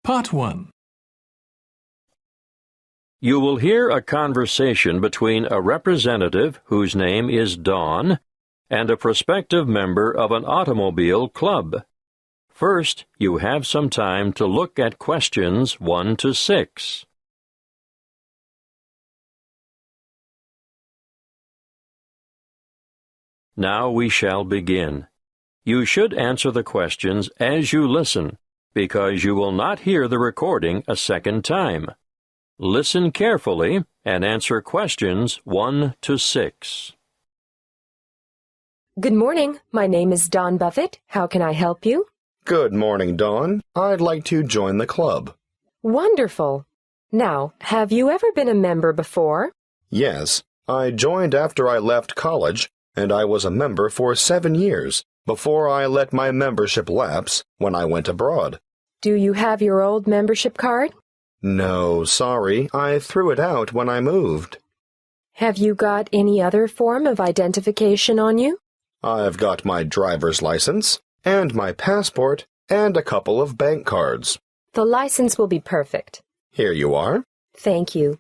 Part 1. You will hear a conversation between a representative whose name is Dawn and a prospective member of an automobile club. First, you have some time to look at questions 1 to 6. Now we shall begin. You should answer the questions as you listen, because you will not hear the recording a second time. Listen carefully and answer questions 1 to 6. Good morning. My name is Dawn Buffett. How can I help you? Good morning, Dawn. I'd like to join the club. Wonderful. Now, have you ever been a member before? Yes, I joined after I left college, and I was a member for 7 years before I let my membership lapse when I went abroad. Do you have your old membership card? No, sorry, I threw it out when I moved. Have you got any other form of identification on you? I've got my driver's license, and my passport, and a couple of bank cards. The license will be perfect. Here you are. Thank you.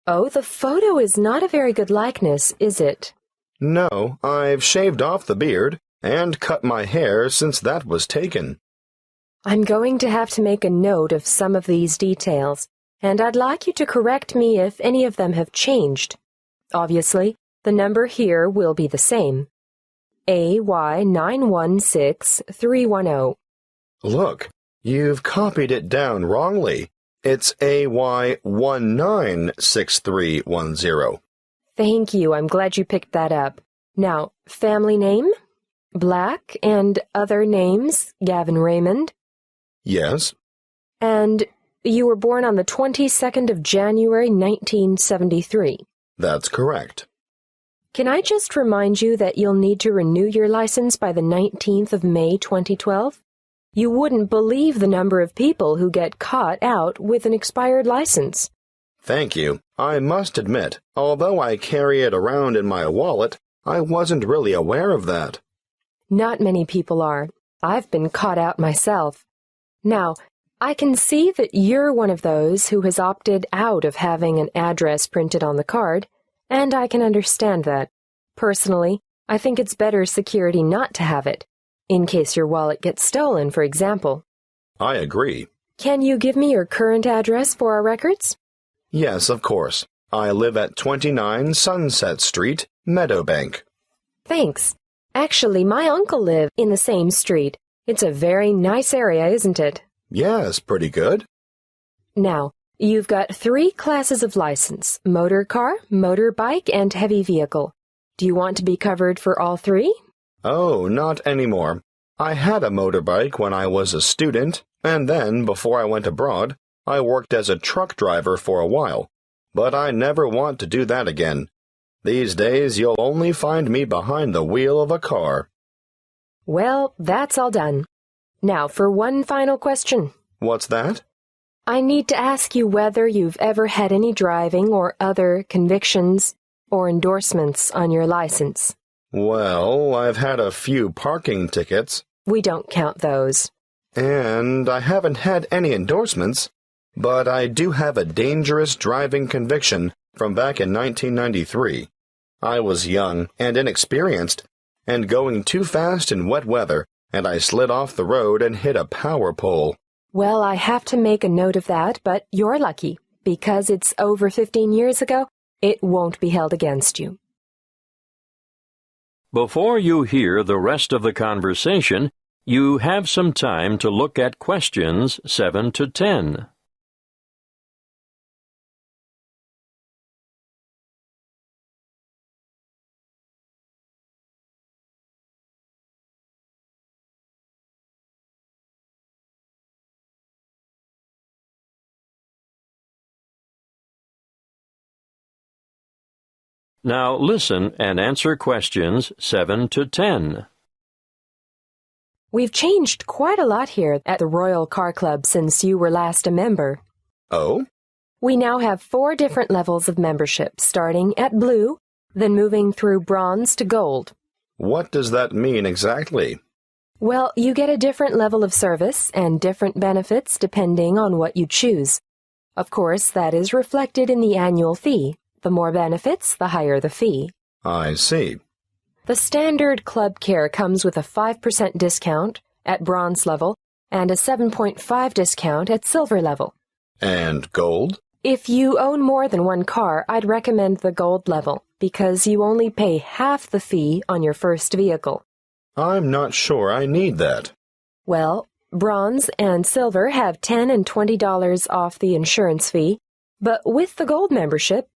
Oh, the photo is not a very good likeness, is it? No, I've shaved off the beard and cut my hair since that was taken. I'm going to have to make a note of some of these details, and I'd like you to correct me if any of them have changed. Obviously, the number here will be the same. AY916310. Look, you've copied it down wrongly. It's AY196310. Thank you. I'm glad you picked that up. Now, family name? Black, and other names? Gavin Raymond? Yes. And you were born on the 22nd of January, 1973. That's correct. Can I just remind you that you'll need to renew your license by the 19th of May, 2012? You wouldn't believe the number of people who get caught out with an expired license. Thank you. I must admit, although I carry it around in my wallet, I wasn't really aware of that. Not many people are. I've been caught out myself. Now, I can see that you're one of those who has opted out of having an address printed on the card, and I can understand that. Personally, I think it's better security not to have it, in case your wallet gets stolen, for example. I agree. Can you give me your current address for our records? Yes, of course. I live at 29 Sunset Street, Meadowbank. Thanks. Actually, my uncle lives in the same street. It's a very nice area, isn't it? Yes, pretty good. Now, you've got 3 classes of license: motor car, motorbike, and heavy vehicle. Do you want to be covered for all 3? Oh, not anymore. I had a motorbike when I was a student, and then, before I went abroad, I worked as a truck driver for a while. But I never want to do that again. These days, you'll only find me behind the wheel of a car. Well, that's all done. Now for one final question. What's that? I need to ask you whether you've ever had any driving or other convictions or endorsements on your license. Well, I've had a few parking tickets. We don't count those. And I haven't had any endorsements, but I do have a dangerous driving conviction from back in 1993. I was young and inexperienced, and going too fast in wet weather, and I slid off the road and hit a power pole. Well, I have to make a note of that, but you're lucky. Because it's over 15 years ago, it won't be held against you. Before you hear the rest of the conversation, you have some time to look at questions 7 to 10. Now listen and answer questions 7 to 10. We've changed quite a lot here at the Royal Car Club since you were last a member. Oh? We now have 4 different levels of membership, starting at blue, then moving through bronze to gold. What does that mean exactly? Well, you get a different level of service and different benefits depending on what you choose. Of course, that is reflected in the annual fee. The more benefits, the higher the fee. I see. The standard club care comes with a 5% discount at bronze level and a 7.5% discount at silver level. And gold? If you own more than one car, I'd recommend the gold level because you only pay half the fee on your first vehicle. I'm not sure I need that. Well, bronze and silver have $10 and $20 off the insurance fee, but with the gold membership,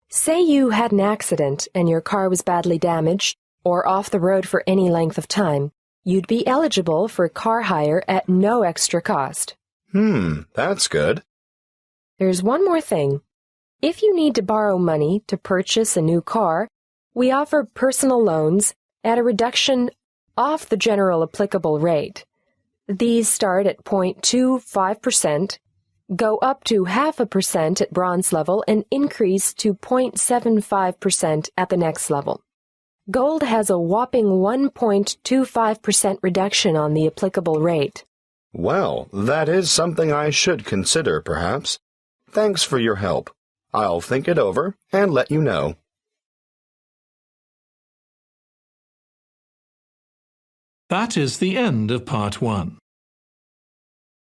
say you had an accident and your car was badly damaged or off the road for any length of time, you'd be eligible for car hire at no extra cost. That's good. There's one more thing. If you need to borrow money to purchase a new car, we offer personal loans at a reduction off the general applicable rate. These start at 0.25%, go up to 0.5% at bronze level, and increase to 0.75% at the next level. Gold has a whopping 1.25% reduction on the applicable rate. Well, that is something I should consider, perhaps. Thanks for your help. I'll think it over and let you know. That is the end of Part 1.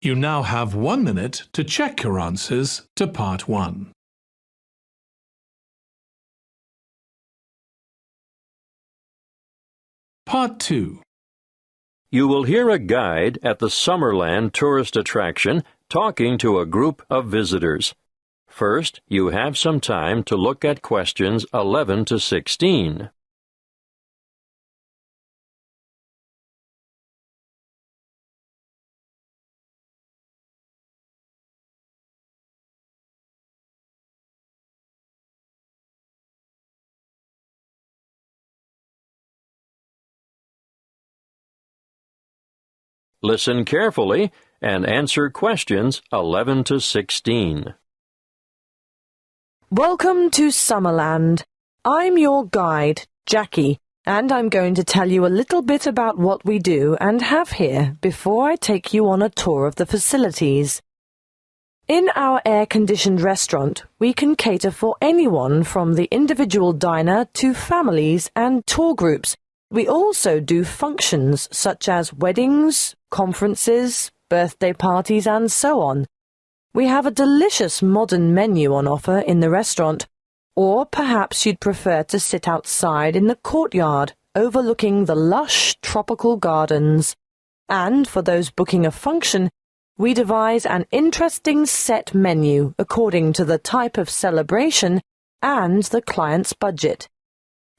You now have 1 minute to check your answers to Part 1. Part 2. You will hear a guide at the Summerland tourist attraction talking to a group of visitors. First, you have some time to look at questions 11 to 16. Listen carefully and answer questions 11 to 16. Welcome to Summerland. I'm your guide, Jackie, and I'm going to tell you a little bit about what we do and have here before I take you on a tour of the facilities. In our air-conditioned restaurant, we can cater for anyone from the individual diner to families and tour groups. We also do functions such as weddings, conferences, birthday parties, and so on. We have a delicious modern menu on offer in the restaurant, or perhaps you'd prefer to sit outside in the courtyard overlooking the lush tropical gardens. And for those booking a function, we devise an interesting set menu according to the type of celebration and the client's budget.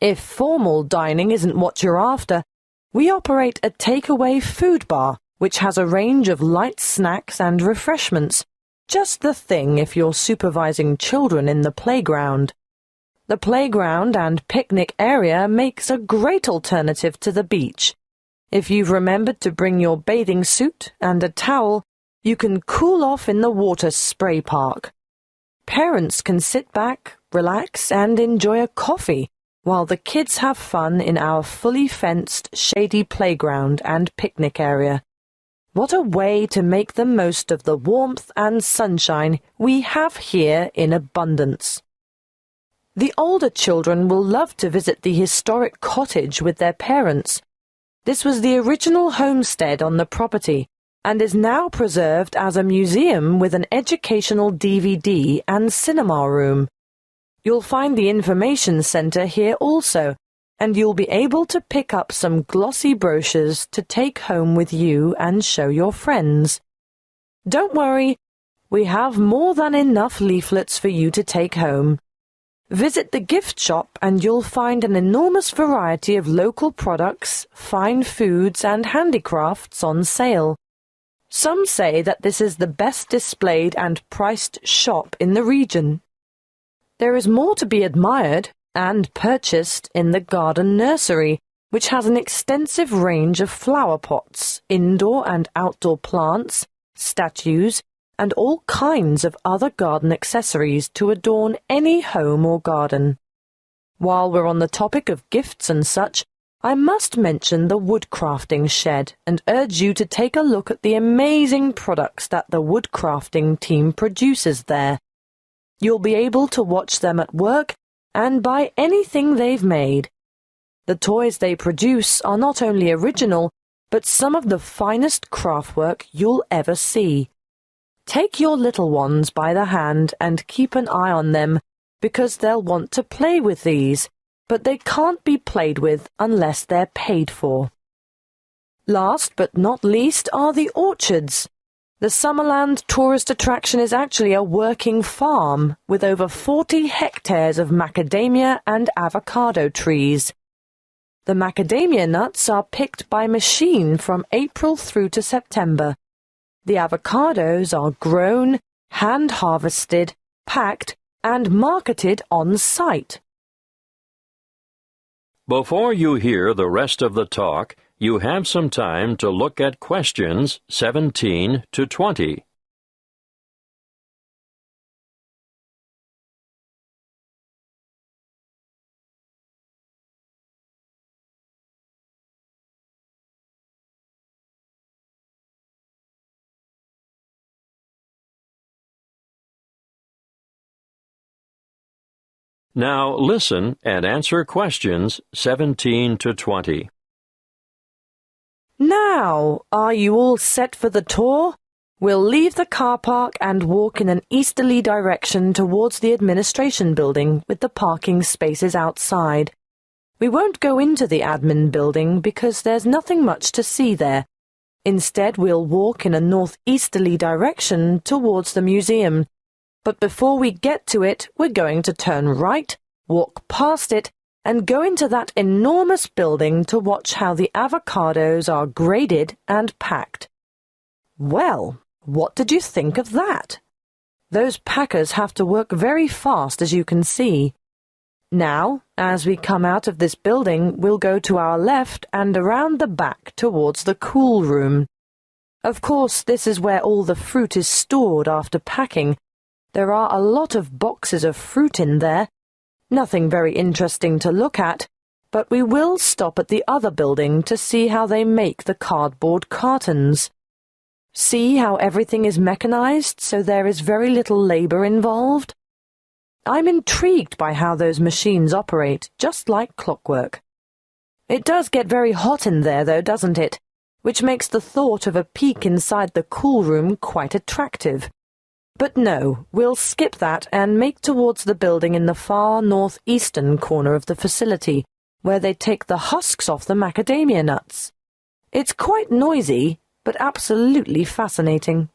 If formal dining isn't what you're after, we operate a takeaway food bar which has a range of light snacks and refreshments, just the thing if you're supervising children in the playground. The playground and picnic area makes a great alternative to the beach. If you've remembered to bring your bathing suit and a towel, you can cool off in the water spray park. Parents can sit back, relax, and enjoy a coffee while the kids have fun in our fully fenced, shady playground and picnic area. What a way to make the most of the warmth and sunshine we have here in abundance. The older children will love to visit the historic cottage with their parents. This was the original homestead on the property and is now preserved as a museum with an educational DVD and cinema room. You'll find the information centre here also, and you'll be able to pick up some glossy brochures to take home with you and show your friends. Don't worry, we have more than enough leaflets for you to take home. Visit the gift shop and you'll find an enormous variety of local products, fine foods and handicrafts on sale. Some say that this is the best displayed and priced shop in the region. There is more to be admired and purchased in the garden nursery, which has an extensive range of flower pots, indoor and outdoor plants, statues, and all kinds of other garden accessories to adorn any home or garden. While we're on the topic of gifts and such, I must mention the woodcrafting shed and urge you to take a look at the amazing products that the woodcrafting team produces there. You'll be able to watch them at work and buy anything they've made. The toys they produce are not only original, but some of the finest craftwork you'll ever see. Take your little ones by the hand and keep an eye on them, because they'll want to play with these, but they can't be played with unless they're paid for. Last but not least are the orchards. The Summerland tourist attraction is actually a working farm with over 40 hectares of macadamia and avocado trees. The macadamia nuts are picked by machine from April through to September. The avocados are grown, hand-harvested, packed, and marketed on site. Before you hear the rest of the talk, you have some time to look at questions 17 to 20. Now listen and answer questions 17 to 20. Now, are you all set for the tour? We'll leave the car park and walk in an easterly direction towards the administration building with the parking spaces outside. We won't go into the admin building because there's nothing much to see there. Instead, we'll walk in a northeasterly direction towards the museum. But before we get to it, we're going to turn right, walk past it, and go into that enormous building to watch how the avocados are graded and packed. Well, what did you think of that? Those packers have to work very fast, as you can see. Now, as we come out of this building, we'll go to our left and around the back towards the cool room. Of course, this is where all the fruit is stored after packing. There are a lot of boxes of fruit in there. Nothing very interesting to look at, but we will stop at the other building to see how they make the cardboard cartons. See how everything is mechanized, so there is very little labor involved? I'm intrigued by how those machines operate, just like clockwork. It does get very hot in there, though, doesn't it? Which makes the thought of a peek inside the cool room quite attractive. But no, we'll skip that and make towards the building in the far northeastern corner of the facility, where they take the husks off the macadamia nuts. It's quite noisy, but absolutely fascinating.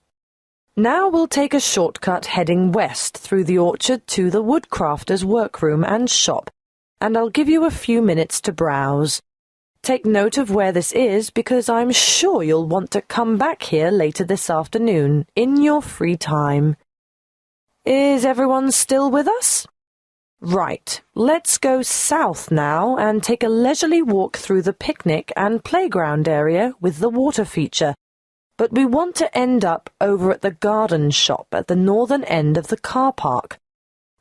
Now we'll take a shortcut heading west through the orchard to the woodcrafter's workroom and shop, and I'll give you a few minutes to browse. Take note of where this is because I'm sure you'll want to come back here later this afternoon in your free time. Is everyone still with us? Right, let's go south now and take a leisurely walk through the picnic and playground area with the water feature. But we want to end up over at the garden shop at the northern end of the car park.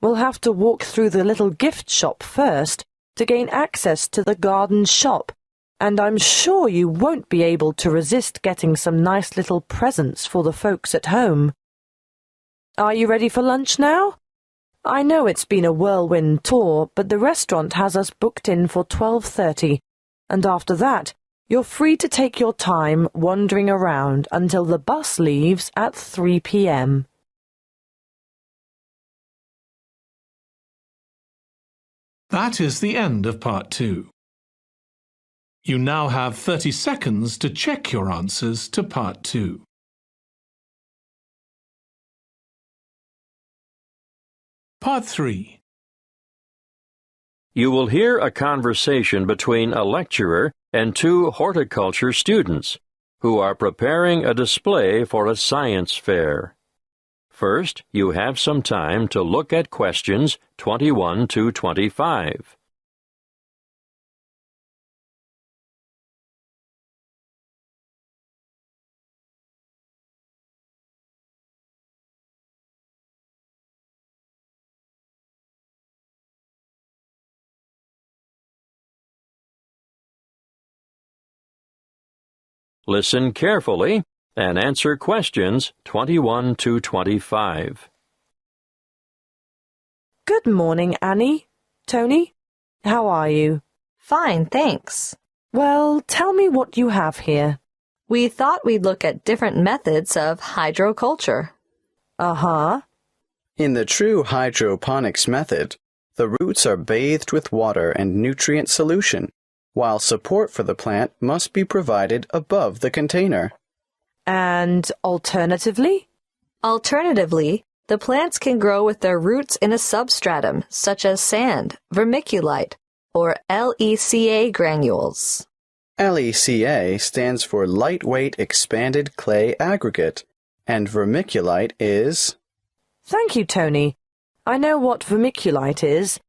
We'll have to walk through the little gift shop first to gain access to the garden shop. And I'm sure you won't be able to resist getting some nice little presents for the folks at home. Are you ready for lunch now? I know it's been a whirlwind tour, but the restaurant has us booked in for 12:30, and after that, you're free to take your time wandering around until the bus leaves at 3 p.m. That is the end of part 2. You now have 30 seconds to check your answers to part 2. Part 3. You will hear a conversation between a lecturer and 2 horticulture students who are preparing a display for a science fair. First, you have some time to look at questions 21 to 25. Listen carefully and answer questions 21 to 25. Good morning, Annie. Tony, how are you? Fine, thanks. Well, tell me what you have here. We thought we'd look at different methods of hydroculture. Uh-huh. In the true hydroponics method, the roots are bathed with water and nutrient solution, while support for the plant must be provided above the container. And alternatively? Alternatively, the plants can grow with their roots in a substratum, such as sand, vermiculite, or LECA granules. LECA stands for Lightweight Expanded Clay Aggregate, and vermiculite is... Thank you, Tony. I know what vermiculite is,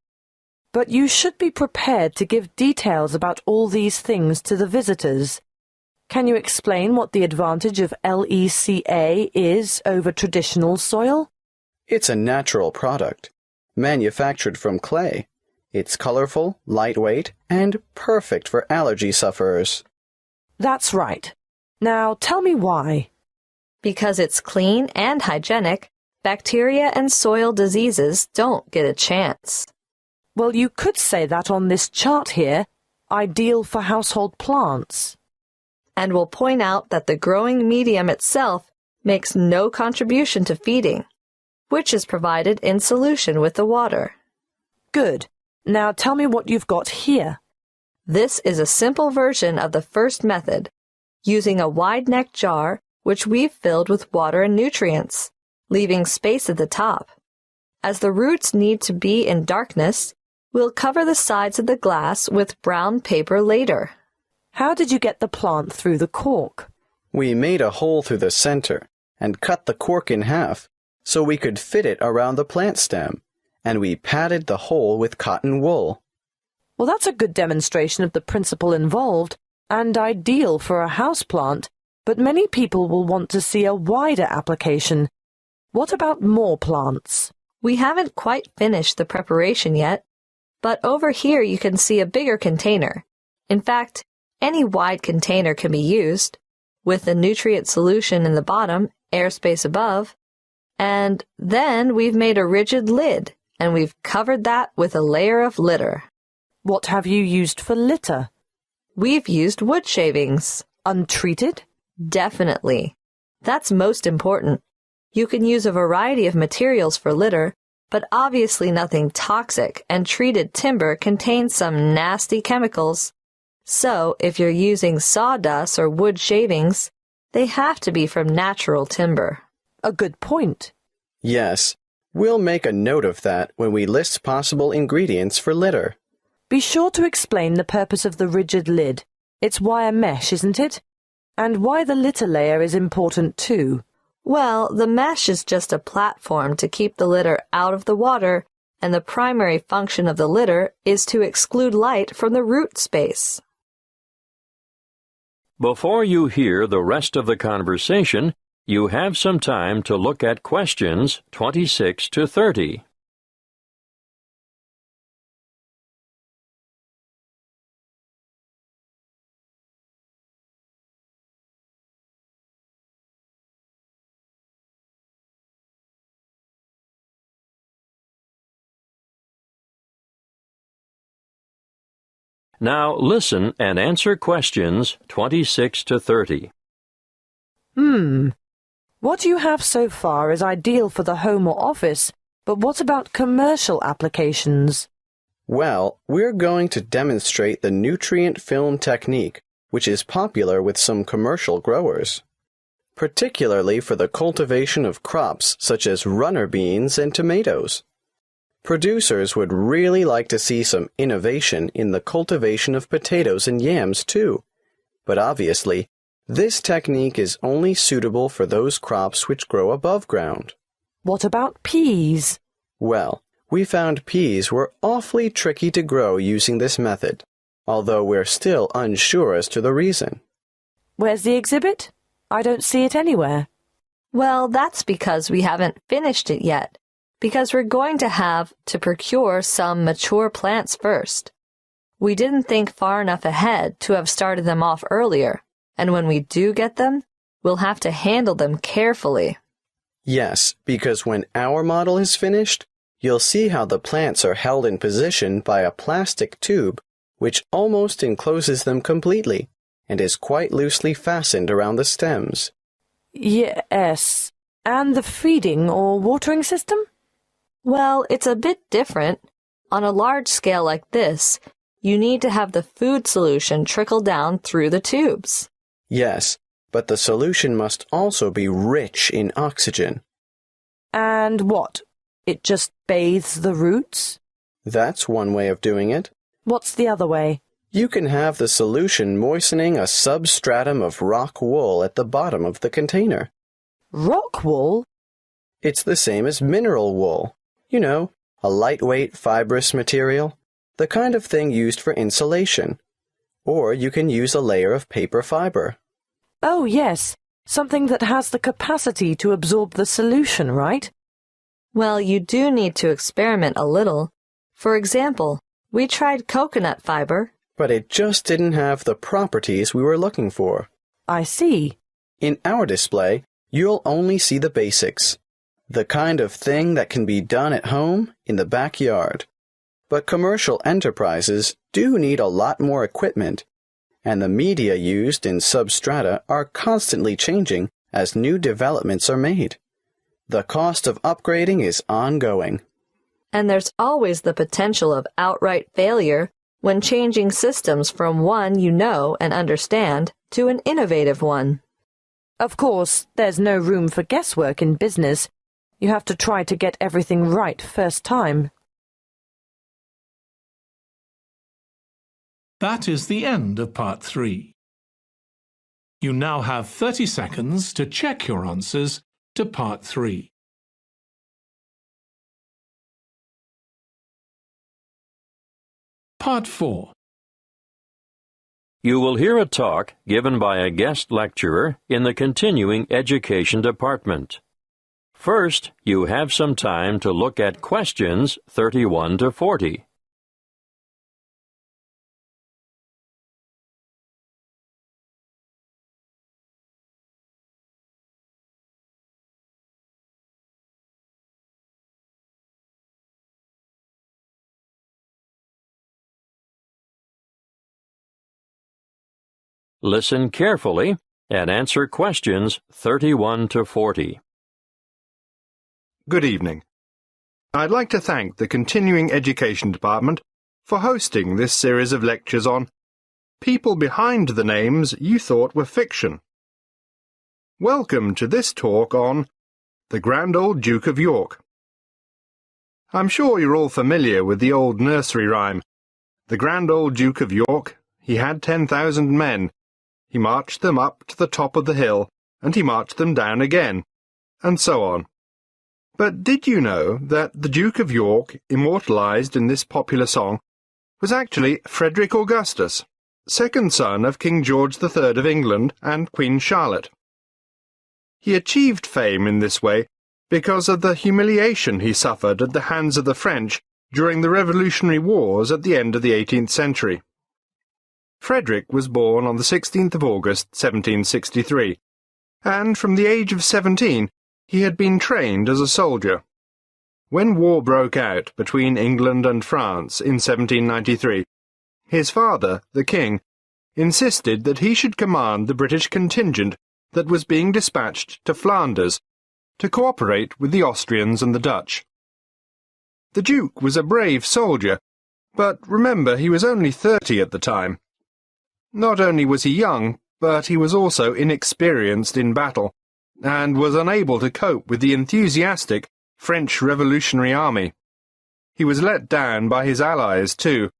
but you should be prepared to give details about all these things to the visitors. Can you explain what the advantage of LECA is over traditional soil? It's a natural product, manufactured from clay. It's colorful, lightweight, and perfect for allergy sufferers. That's right. Now tell me why. Because it's clean and hygienic, bacteria and soil diseases don't get a chance. Well, you could say that on this chart here, ideal for household plants. And we'll point out that the growing medium itself makes no contribution to feeding, which is provided in solution with the water. Good. Now tell me what you've got here. This is a simple version of the first method, using a wide-neck jar which we've filled with water and nutrients, leaving space at the top. As the roots need to be in darkness, we'll cover the sides of the glass with brown paper later. How did you get the plant through the cork? We made a hole through the center and cut the cork in half so we could fit it around the plant stem, and we padded the hole with cotton wool. Well, that's a good demonstration of the principle involved and ideal for a houseplant, but many people will want to see a wider application. What about more plants? We haven't quite finished the preparation yet, but over here you can see a bigger container. In fact, any wide container can be used, with the nutrient solution in the bottom, airspace above, and then we've made a rigid lid, and we've covered that with a layer of litter. What have you used for litter? We've used wood shavings. Untreated? Definitely. That's most important. You can use a variety of materials for litter, but obviously nothing toxic, and treated timber contains some nasty chemicals. So, if you're using sawdust or wood shavings, they have to be from natural timber. A good point. Yes, we'll make a note of that when we list possible ingredients for litter. Be sure to explain the purpose of the rigid lid. It's wire mesh, isn't it? And why the litter layer is important too. Well, the mesh is just a platform to keep the litter out of the water, and the primary function of the litter is to exclude light from the root space. Before you hear the rest of the conversation, you have some time to look at questions 26 to 30. Now listen and answer questions 26 to 30. What you have so far is ideal for the home or office, but what about commercial applications? Well, we're going to demonstrate the nutrient film technique, which is popular with some commercial growers, particularly for the cultivation of crops such as runner beans and tomatoes. Producers would really like to see some innovation in the cultivation of potatoes and yams too, but obviously, this technique is only suitable for those crops which grow above ground. What about peas? Well, we found peas were awfully tricky to grow using this method, although we're still unsure as to the reason. Where's the exhibit? I don't see it anywhere. Well, that's because we haven't finished it yet, because we're going to have to procure some mature plants first. We didn't think far enough ahead to have started them off earlier, and when we do get them, we'll have to handle them carefully. Yes, because when our model is finished, you'll see how the plants are held in position by a plastic tube which almost encloses them completely and is quite loosely fastened around the stems. Yes. And the feeding or watering system? Well, it's a bit different. On a large scale like this, you need to have the food solution trickle down through the tubes. Yes, but the solution must also be rich in oxygen. And what? It just bathes the roots? That's one way of doing it. What's the other way? You can have the solution moistening a substratum of rock wool at the bottom of the container. Rock wool? It's the same as mineral wool. You know, a lightweight fibrous material, the kind of thing used for insulation. Or you can use a layer of paper fiber. Oh, yes. Something that has the capacity to absorb the solution, right? Well, you do need to experiment a little. For example, we tried coconut fiber. But it just didn't have the properties we were looking for. I see. In our display, you'll only see the basics. The kind of thing that can be done at home in the backyard. But commercial enterprises do need a lot more equipment, and the media used in substrata are constantly changing as new developments are made. The cost of upgrading is ongoing. And there's always the potential of outright failure when changing systems from one you know and understand to an innovative one. Of course, there's no room for guesswork in business. You have to try to get everything right first time. That is the end of Part 3. You now have 30 seconds to check your answers to Part 3. Part 4. You will hear a talk given by a guest lecturer in the Continuing Education Department. First, you have some time to look at questions 31 to 40. Listen carefully and answer questions 31 to 40. Good evening. I'd like to thank the Continuing Education Department for hosting this series of lectures on people behind the names you thought were fiction. Welcome to this talk on the Grand Old Duke of York. I'm sure you're all familiar with the old nursery rhyme. The Grand Old Duke of York, he had 10,000 men. He marched them up to the top of the hill, and he marched them down again, and so on. But did you know that the Duke of York, immortalized in this popular song, was actually Frederick Augustus, second son of King George III of England and Queen Charlotte? He achieved fame in this way because of the humiliation he suffered at the hands of the French during the Revolutionary Wars at the end of the 18th century. Frederick was born on the 16th of August, 1763, and from the age of 17 he had been trained as a soldier. When war broke out between England and France in 1793, his father, the king, insisted that he should command the British contingent that was being dispatched to Flanders to cooperate with the Austrians and the Dutch. The Duke was a brave soldier, but remember he was only 30 at the time. Not only was he young, but he was also inexperienced in battle, and was unable to cope with the enthusiastic French Revolutionary Army. He was let down by his allies, too,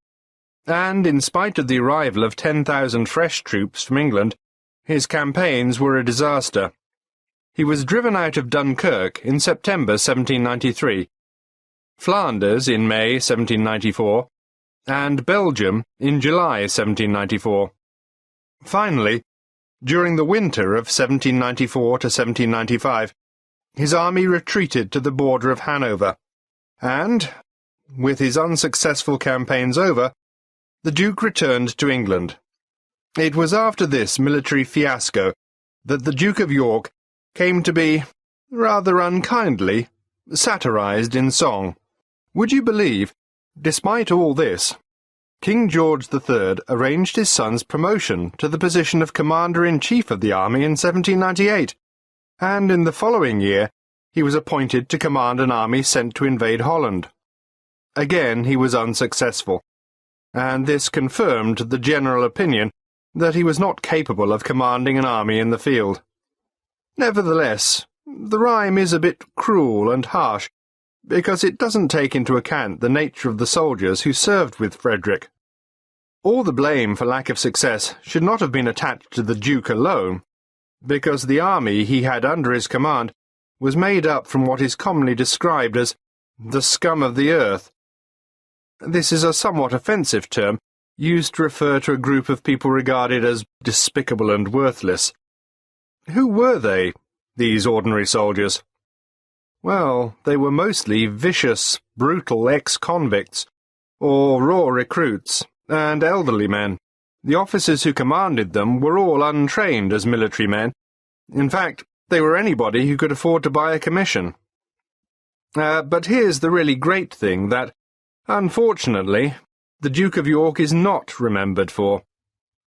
and in spite of the arrival of 10,000 fresh troops from England, his campaigns were a disaster. He was driven out of Dunkirk in September 1793, Flanders in May 1794, and Belgium in July 1794. Finally, during the winter of 1794 to 1795, his army retreated to the border of Hanover, and, with his unsuccessful campaigns over, the Duke returned to England. It was after this military fiasco that the Duke of York came to be, rather unkindly, satirized in song. Would you believe, despite all this, King George III arranged his son's promotion to the position of Commander-in-Chief of the army in 1798, and in the following year he was appointed to command an army sent to invade Holland. Again he was unsuccessful, and this confirmed the general opinion that he was not capable of commanding an army in the field. Nevertheless, the rhyme is a bit cruel and harsh, because it doesn't take into account the nature of the soldiers who served with Frederick. All the blame for lack of success should not have been attached to the Duke alone, because the army he had under his command was made up from what is commonly described as the scum of the earth. This is a somewhat offensive term, used to refer to a group of people regarded as despicable and worthless. Who were they, these ordinary soldiers? Well, they were mostly vicious, brutal ex-convicts, or raw recruits, and elderly men. The officers who commanded them were all untrained as military men. In fact, they were anybody who could afford to buy a commission. But here's the really great thing that, unfortunately, the Duke of York is not remembered for.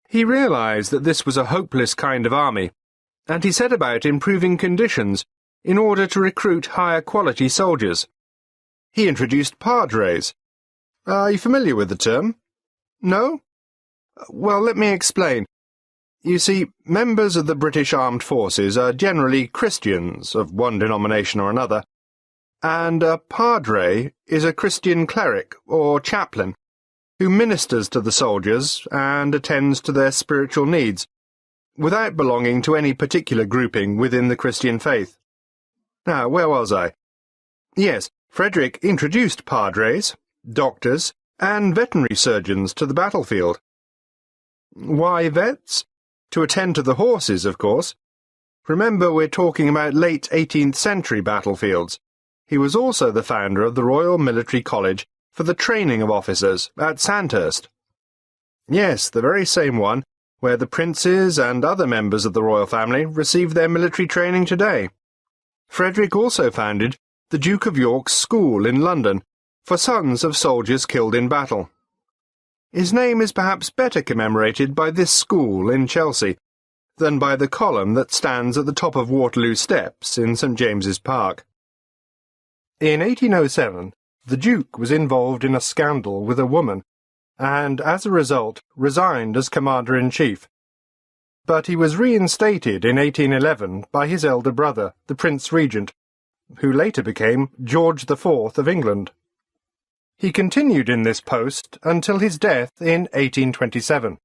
He realized that this was a hopeless kind of army, and he set about improving conditions in order to recruit higher-quality soldiers. He introduced padres. Are you familiar with the term? No? Well, let me explain. You see, members of the British Armed Forces are generally Christians of one denomination or another, and a padre is a Christian cleric or chaplain who ministers to the soldiers and attends to their spiritual needs, without belonging to any particular grouping within the Christian faith. Now, where was I? Yes, Frederick introduced padres, doctors, and veterinary surgeons to the battlefield. Why vets? To attend to the horses, of course. Remember, we're talking about late 18th century battlefields. He was also the founder of the Royal Military College for the training of officers at Sandhurst. Yes, the very same one where the princes and other members of the royal family receive their military training today. Frederick also founded the Duke of York's School in London for sons of soldiers killed in battle. His name is perhaps better commemorated by this school in Chelsea than by the column that stands at the top of Waterloo Steps in St. James's Park. In 1807, the Duke was involved in a scandal with a woman, and as a result resigned as Commander-in-Chief. But he was reinstated in 1811 by his elder brother, the Prince Regent, who later became George IV of England. He continued in this post until his death in 1827.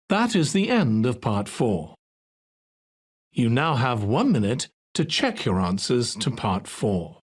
That is the end of Part 4. You now have 1 minute to check your answers to Part 4.